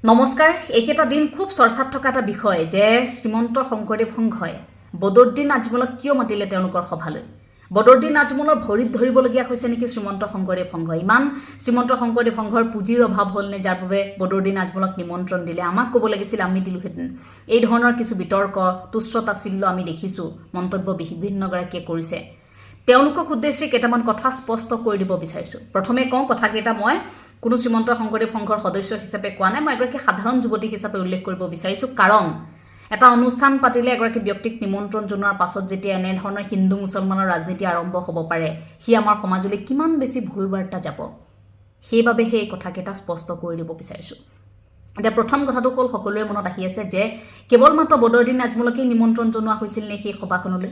নমস্কাৰ এইকেইটা দিন খুব চৰ্চাত থকা এটা বিষয় যে শ্ৰীমন্ত শংকৰদেৱ সংঘই বদৰুদ্দিন আজমলক কিয় মাতিলে তেওঁলোকৰ সভালৈ বদৰুদ্দিন আজমলৰ ভৰিত ধৰিবলগীয়া হৈছে নেকি শ্ৰীমন্ত শংকৰদেৱ সংঘই ইমান শ্ৰীমন্ত শংকৰদেৱ সংঘৰ পুঁজিৰ অভাৱ হ'ল নে যাৰ বাবে বদৰুদ্দিন আজমলক নিমন্ত্ৰণ দিলে আমাক ক'ব লাগিছিল আমি দিলোহেঁতেন এই ধৰণৰ কিছু বিতৰ্ক তুষ্টতাছিল্য আমি দেখিছোঁ মন্তব্য বিভিন্নগৰাকীয়ে কৰিছে তেওঁলোকক উদ্দেশ্যে কেইটামান কথা স্পষ্ট কৰি দিব বিচাৰিছোঁ প্ৰথমে কওঁ কথাকেইটা মই কোনো শ্ৰীমন্ত শংকৰদেৱ সংঘৰ সদস্য হিচাপে কোৱা নাই মই এগৰাকী সাধাৰণ যুৱতী হিচাপে উল্লেখ কৰিব বিচাৰিছোঁ কাৰণ এটা অনুষ্ঠান পাতিলে এগৰাকী ব্যক্তিক নিমন্ত্ৰণ জনোৱাৰ পাছত যেতিয়া এনে ধৰণৰ হিন্দু মুছলমানৰ ৰাজনীতি আৰম্ভ হ'ব পাৰে সি আমাৰ সমাজলৈ কিমান বেছি ভুল বাৰ্তা যাব সেইবাবে সেই কথাকেইটা স্পষ্ট কৰি দিব বিচাৰিছোঁ এতিয়া প্ৰথম কথাটো হ'ল সকলোৰে মনত আহি আছে যে কেৱল মাত্ৰ বদৰুদ্দিন আজমলকেই নিমন্ত্ৰণ জনোৱা হৈছিল নে সেই সভাখনলৈ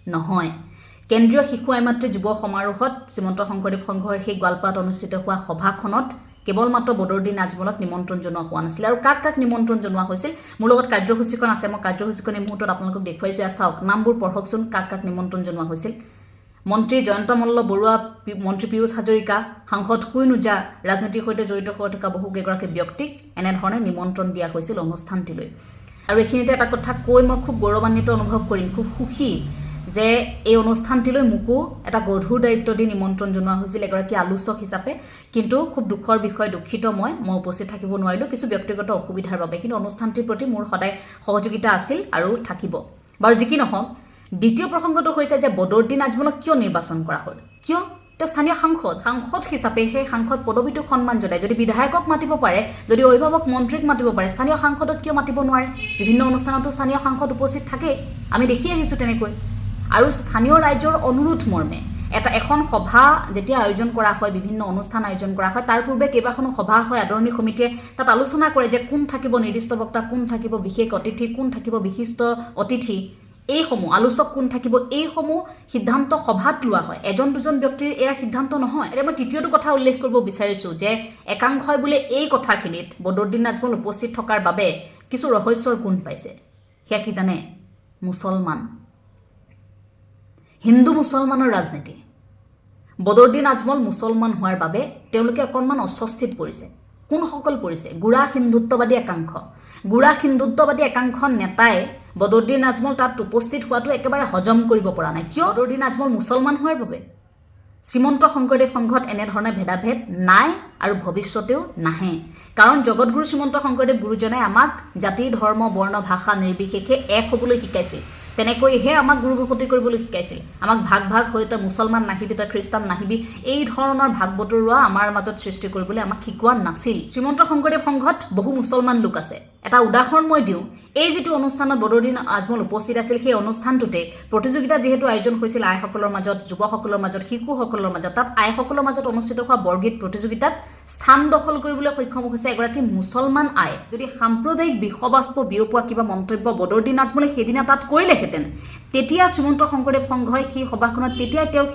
নহয় কেন্দ্ৰীয় শিশু আইমাতৃ যুৱ সমাৰোহত শ্ৰীমন্ত শংকৰদেৱ সংঘৰ সেই গোৱালপাৰাত অনুষ্ঠিত হোৱা সভাখনত কেৱল মাত্ৰ বদৰুদ্দিন আজমলক নিমন্ত্ৰণ জনোৱা হোৱা নাছিল আৰু কাক নিমন্ত্ৰণ জনোৱা হৈছিল মোৰ লগত কাৰ্যসূচীখন আছে মই কাৰ্যসূচীখন এই মুহূৰ্তত আপোনালোকক দেখুৱাইছোঁ চাওক নামবোৰ পঢ়কচোন কাক নিমন্ত্ৰণ জনোৱা হৈছিল মন্ত্ৰী জয়ন্ত মল্ল বৰুৱা মন্ত্ৰী পীয়ুষ হাজৰিকা সাংসদ কুইন ওজা ৰাজনীতিৰ সৈতে জড়িত হৈ থকা বহুকেইগৰাকী ব্যক্তিক এনেধৰণে নিমন্ত্ৰণ দিয়া হৈছিল অনুষ্ঠানটিলৈ আৰু এইখিনিতে এটা কথা কৈ মই খুব গৌৰৱান্বিত অনুভৱ কৰিম খুব সুখী যে এই অনুষ্ঠানটিলৈ মোকো এটা গধুৰ দায়িত্ব দি নিমন্ত্ৰণ জনোৱা হৈছিল এগৰাকী আলোচক হিচাপে কিন্তু খুব দুখৰ বিষয় দুখিত মই উপস্থিত থাকিব নোৱাৰিলোঁ কিছু ব্যক্তিগত অসুবিধাৰ বাবে কিন্তু অনুষ্ঠানটিৰ প্ৰতি মোৰ সদায় সহযোগিতা আছিল আৰু থাকিব বাৰু যি কি নহওক দ্বিতীয় প্ৰসংগটো হৈছে যে বদৰুদ্দিন আজমলক কিয় নিৰ্বাচন কৰা হ'ল কিয় তেওঁ স্থানীয় সাংসদ হিচাপে সেই সাংসদ পদবীটোক সন্মান জনায় যদি বিধায়কক মাতিব পাৰে যদি অভিভাৱক মন্ত্ৰীক মাতিব পাৰে স্থানীয় সাংসদক কিয় মাতিব নোৱাৰে বিভিন্ন অনুষ্ঠানতো স্থানীয় সাংসদ উপস্থিত থাকে আমি দেখি আহিছোঁ তেনেকৈ আৰু স্থানীয় ৰাইজৰ অনুৰোধ মৰ্মে এখন সভা যেতিয়া আয়োজন কৰা হয় বিভিন্ন অনুষ্ঠান আয়োজন কৰা হয় তাৰ পূৰ্বে কেইবাখনো সভা হয় আদৰণি সমিতিয়ে তাত আলোচনা কৰে যে কোন থাকিব নিৰ্দিষ্ট বক্তা কোন থাকিব বিশেষ অতিথি কোন থাকিব বিশিষ্ট অতিথি এইসমূহ আলোচক কোন থাকিব এইসমূহ সিদ্ধান্ত সভাত লোৱা হয় এজন দুজন ব্যক্তিৰ এয়া সিদ্ধান্ত নহয় এতিয়া মই তৃতীয়টো কথা উল্লেখ কৰিব বিচাৰিছোঁ যে একাংশই বোলে এই কথাখিনিত বদৰুদ্দিন আজমল উপস্থিত থকাৰ বাবে কিছু ৰহস্যৰ গুণ পাইছে সেয়া কি জানে মুছলমান হিন্দু মুছলমানৰ ৰাজনীতি বদৰুদ্দিন আজমল মুছলমান হোৱাৰ বাবে তেওঁলোকে অকণমান অস্বস্তিত পৰিছে কোনসকল পৰিছে গুড়া হিন্দুত্ববাদী একাংশ নেতাই বদৰুদ্দিন আজমল তাত উপস্থিত হোৱাটো একেবাৰে হজম কৰিব পৰা নাই কিয় বদৰুদ্দিন আজমল মুছলমান হোৱাৰ বাবে শ্ৰীমন্ত শংকৰদেৱ সংঘত এনেধৰণে ভেদাভেদ নাই আৰু ভৱিষ্যতেও নাহে কাৰণ জগতগুৰু শ্ৰীমন্ত শংকৰদেৱ গুৰুজনাই আমাক জাতি ধৰ্ম বৰ্ণ ভাষা নিৰ্বিশেষে এক হ'বলৈ শিকাইছিল তেনেকৈহে আমাক গুৰুভকতি কৰিবলৈ শিকাইছিল আমাক ভাগ হৈ তই মুছলমান নাহিবি তই খ্ৰীষ্টান নাহিবি এই ধৰণৰ ভাগ বতৰুৱা আমাৰ মাজত সৃষ্টি কৰিবলৈ আমাক শিকোৱা নাছিল শ্ৰীমন্ত শংকৰদেৱ সংঘত বহু মুছলমান লোক আছে এটা উদাহৰণ মই দিওঁ এই যিটো অনুষ্ঠানত বদৰুদ্দিন আজমল উপস্থিত আছিল সেই অনুষ্ঠানটোতে প্ৰতিযোগিতা যিহেতু আয়োজন হৈছিল আইসকলৰ মাজত যুৱসকলৰ মাজত শিশুসকলৰ মাজত তাত আইসকলৰ মাজত অনুষ্ঠিত হোৱা বৰগীত প্ৰতিযোগিতাত স্থান দখল কৰিবলৈ সক্ষম হৈছে এগৰাকী মুছলমান আই যদি সাম্প্ৰদায়িক বিষবাষ্প বিয়পোৱা কিবা মন্তব্য বদৰুদ্দিন আজমলে সেইদিনা তাত কৰিলেহেঁতেন তেতিয়া শ্ৰীমন্ত শংকৰদেৱ সংঘই সেই সভাখনত তেতিয়াই তেওঁক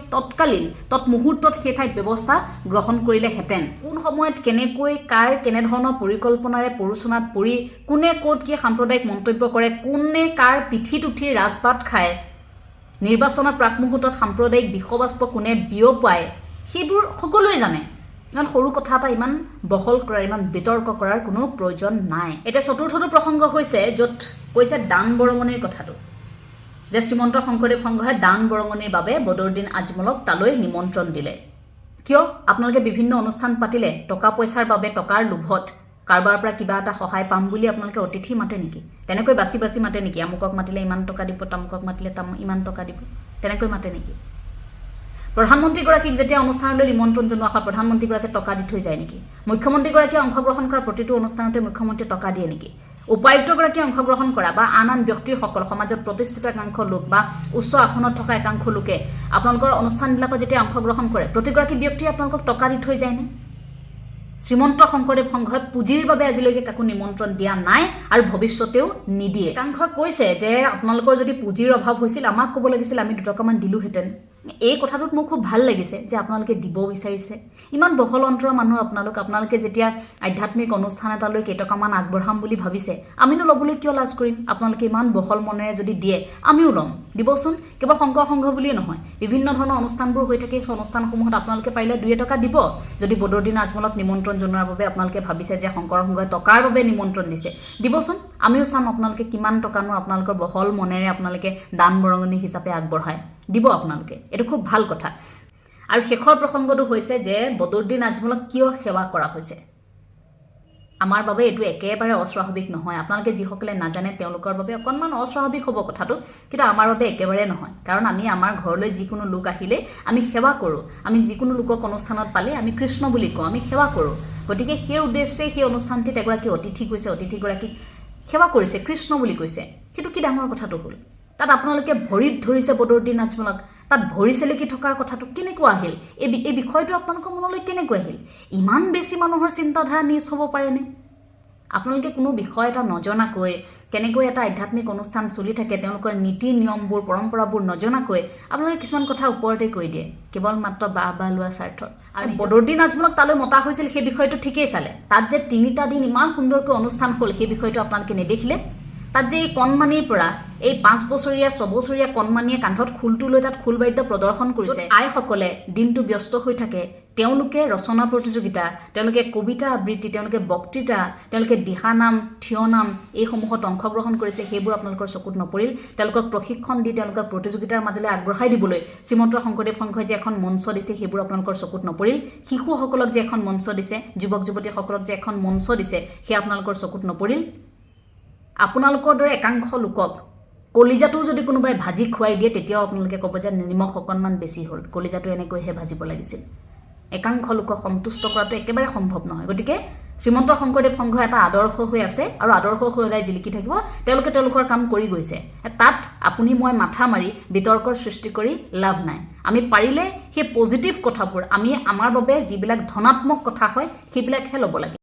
তৎমুহূৰ্তত সেই ঠাইত ব্যৱস্থা গ্ৰহণ কৰিলেহেঁতেন কোন সময়ত কেনেকৈ কাৰ কেনেধৰণৰ পৰিকল্পনাৰে পৰোচনাত পৰি কোনে ক'ত কি সাম্প্ৰদায়িক মন্তব্য কৰে কোনে কাৰ পিঠিত উঠি ৰাজপাত খায় নিৰ্বাচনৰ প্ৰাকমুহূৰ্তত সাম্প্ৰদায়িক বিষবাষ্প কোনে বিয়পায় সেইবোৰ সকলোৱে জানে ইমান সৰু কথা এটা ইমান বহল কৰাৰ ইমান বিতৰ্ক কৰাৰ কোনো প্ৰয়োজন নাই এতিয়া চতুৰ্থটো প্ৰসংগ হৈছে য'ত কৈছে দান বৰঙণিৰ কথাটো যে শ্ৰীমন্ত শংকৰদেৱ সংঘই দান বৰঙণিৰ বাবে বদৰুদ্দিন আজমলক তালৈ নিমন্ত্ৰণ দিলে কিয় আপোনালোকে বিভিন্ন অনুষ্ঠান পাতিলে টকা পইচাৰ বাবে টকাৰ লোভত কাৰোবাৰ পৰা কিবা এটা সহায় পাম বুলি আপোনালোকে অতিথি মাতে নেকি তেনেকৈ বাছি মাতে নেকি আমুকক মাতিলে ইমান টকা দিব তামুকক মাতিলে ইমান টকা দিব তেনেকৈ মাতে নেকি প্ৰধানমন্ত্ৰীগৰাকীক যেতিয়া অনুষ্ঠানলৈ নিমন্ত্ৰণ জনোৱা হয় প্ৰধানমন্ত্ৰীগৰাকীয়ে টকা দি থৈ যায় নেকি মুখ্যমন্ত্ৰীগৰাকীয়ে অংশগ্ৰহণ কৰা প্ৰতিটো অনুষ্ঠানতে মুখ্যমন্ত্ৰীয়ে টকা দিয়ে নেকি উপায়ুক্তগৰাকীয়ে অংশগ্ৰহণ কৰা বা আন ব্যক্তিসকল সমাজত প্ৰতিষ্ঠিত একাংশ লোক বা উচ্চ আসনত থকা একাংশ লোকে আপোনালোকৰ অনুষ্ঠানবিলাকত যেতিয়া অংশগ্ৰহণ কৰে প্ৰতিগৰাকী ব্যক্তিয়ে আপোনালোকক টকা দি থৈ যায়নে শ্ৰীমন্ত শংকৰদেৱ সংঘই পুঁজিৰ বাবে আজিলৈকে কাকো নিমন্ত্ৰণ দিয়া নাই আৰু ভৱিষ্যতেও নিদিয়ে একাংশই কৈছে যে আপোনালোকৰ যদি পুঁজিৰ অভাৱ হৈছিল আমাক ক'ব লাগিছিল আমি দুটকামান দিলোহেঁতেন এই কথাটোত মোৰ খুব ভাল লাগিছে যে আপোনালোকে দিব বিচাৰিছে ইমান বহল অন্তৰৰ মানুহ আপোনালোকে যেতিয়া আধ্যাত্মিক অনুষ্ঠান এটালৈ কেইটকামান আগবঢ়াম বুলি ভাবিছে আমিনো ল'বলৈ কিয় লাজ কৰিম আপোনালোকে ইমান বহল মনেৰে যদি দিয়ে আমিও ল'ম দিবচোন কেৱল শংকৰ সংঘ বুলিয়ে নহয় বিভিন্ন ধৰণৰ অনুষ্ঠানবোৰ হৈ থাকে সেই অনুষ্ঠানসমূহত আপোনালোকে পাৰিলে 2 টকা দিব যদি বদৰুদ্দিন আজমলক নিমন্ত্ৰণ জনোৱাৰ বাবে আপোনালোকে ভাবিছে যে শংকৰ সংঘই টকাৰ বাবে নিমন্ত্ৰণ দিছে দিবচোন আমিও চাম আপোনালোকে কিমান টকানো আপোনালোকৰ বহল মনেৰে আপোনালোকে দান বৰঙণি হিচাপে আগবঢ়ায় দিব আপোনালোকে এটো খুব ভাল কথা আৰু শেষৰ প্ৰসংগটো হৈছে যে বদৰুদ্দিন আজমলক কিয় সেৱা কৰা হৈছে আমাৰ বাবে এটো একেবাৰে অস্বাভাৱিক নহয় আপোনালোকে যিসকলে নাজানে তেওঁলোকৰ বাবে অকনমান অস্বাভাৱিক হ'ব কথাটো কিন্তু আমাৰ বাবে একেবাৰে নহয় কাৰণ আমি আমাৰ ঘৰলৈ যিকোনো লোক আহিলে আমি সেৱা কৰোঁ আমি যিকোনো লোকক অনুষ্ঠানত পালে আমি কৃষ্ণ বুলি কওঁ আমি সেৱা কৰোঁ গতিকে সেই উদ্দেশ্যে সেই অনুষ্ঠানটিত এগৰাকী অতিথি কৈছে অতিথিগৰাকীক সেৱা কৰিছে কৃষ্ণ বুলি কৈছে সেইটো কি ডাঙৰ কথাটো হ'ল তাত আপোনালোকে ভৰিত ধৰিছে বদৰুদ্দিন আজমলক তাত ভৰি চেলেকি থকাৰ কথাটো কেনেকৈ আহিল এই বিষয়টো আপোনালোকৰ মনলৈ কেনেকৈ আহিল ইমান বেছি মানুহৰ চিন্তাধাৰা নিজ হ'ব পাৰেনে আপোনালোকে কোনো বিষয় এটা নজনাকৈ কেনেকৈ এটা আধ্যাত্মিক অনুষ্ঠান চলি থাকে তেওঁলোকৰ নীতি নিয়মবোৰ পৰম্পৰাবোৰ নজনাকৈ আপোনালোকে কিছুমান কথা ওপৰতে কৈ দিয়ে কেৱল মাত্ৰ বা লোৱা স্বাৰ্থত আৰু বদৰুদ্দিন আজমলক তালৈ মতা হৈছিল সেই বিষয়টো ঠিকেই চালে তাত যে 3টা দিন ইমান সুন্দৰকৈ অনুষ্ঠান হ'ল সেই বিষয়টো আপোনালোকে নেদেখিলে তাত যে এই কণমানিৰ পৰা এই 5 বছৰীয়া 6 বছৰীয়া কণমানিয়ে কান্ধত খুলটো লৈ তাত খুলবাদ্য প্ৰদৰ্শন কৰিছে আইসকলে দিনটো ব্যস্ত হৈ থাকে তেওঁলোকে ৰচনা প্ৰতিযোগিতা তেওঁলোকে কবিতা আবৃত্তি তেওঁলোকে বক্তৃতা তেওঁলোকে দিহানাম থিয়নাম এই সমূহত অংশগ্ৰহণ কৰিছে সেইবোৰ আপোনালোকৰ চকুত নপৰিল তেওঁলোকক প্ৰশিক্ষণ দি তেওঁলোকক প্ৰতিযোগিতাৰ মাজলৈ আগবঢ়াই দিবলৈ শ্ৰীমন্ত শংকৰদেৱ সংঘই যে এখন মঞ্চ দিছে সেইবোৰ আপোনালোকৰ চকুত নপৰিল শিশুসকলক যে এখন মঞ্চ দিছে যুৱক যুৱতীসকলক যে এখন মঞ্চ দিছে সেই আপোনালোকৰ চকুত নপৰিল আপোনালোকৰ দৰে একাংশ লোকক কলিজাটো যদি কোনোবাই ভাজি খুৱাই দিয়ে তেতিয়াও আপোনালোকে ক'ব যে নিমখ অকণমান বেছি হ'ল কলিজাটো এনেকৈহে ভাজিব লাগিছিল একাংশ লোকক সন্তুষ্ট কৰাটো একেবাৰে সম্ভৱ নহয় গতিকে শ্ৰীমন্ত শংকৰদেৱ সংঘ এটা আদৰ্শ হৈ আছে আৰু আদৰ্শ হৈ ওলাই জিলিকি থাকিব তেওঁলোকে তেওঁলোকৰ কাম কৰি গৈছে তাত আপুনি মই মাথা মাৰি বিতৰ্কৰ সৃষ্টি কৰি লাভ নাই আমি পাৰিলে সেই পজিটিভ কথাবোৰ আমি আমাৰ বাবে যিবিলাক ধনাত্মক কথা হয় সেইবিলাকহে ল'ব লাগে